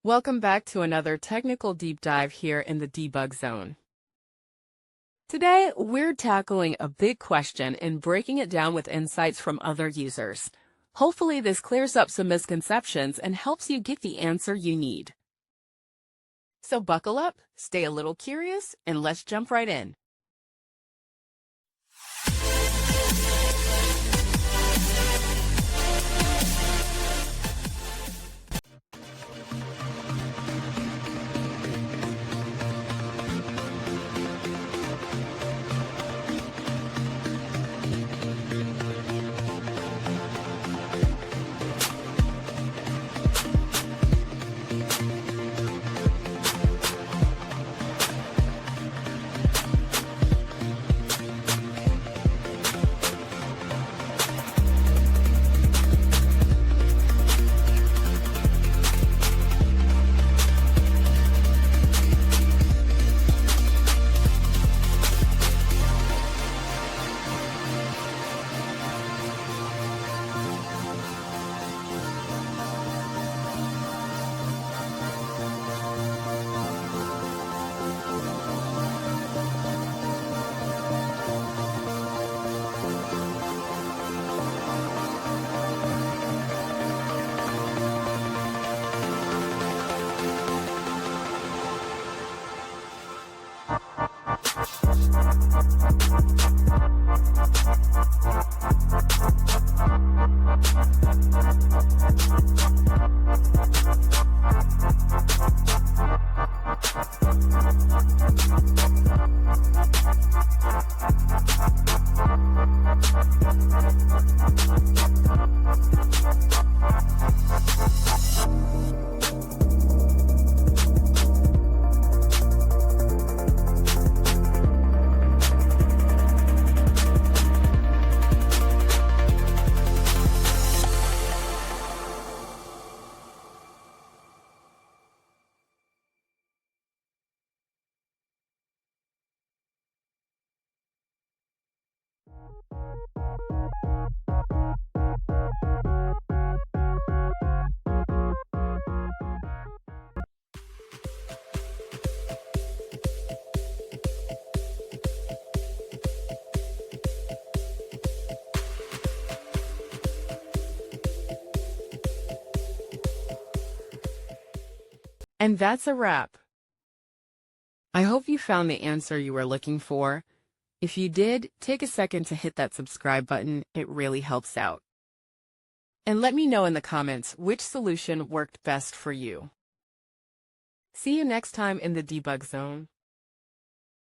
Welcome back to another technical deep dive here in the debug zone. Today, we're tackling a big question and breaking it down with insights from other users. Hopefully, this clears up some misconceptions and helps you get the answer you need. So buckle up, stay a little curious, and let's jump right in. And that's a wrap. I hope you found the answer you were looking for. If you did, take a second to hit that subscribe button. It really helps out. And let me know in the comments which solution worked best for you. See you next time in the debug zone.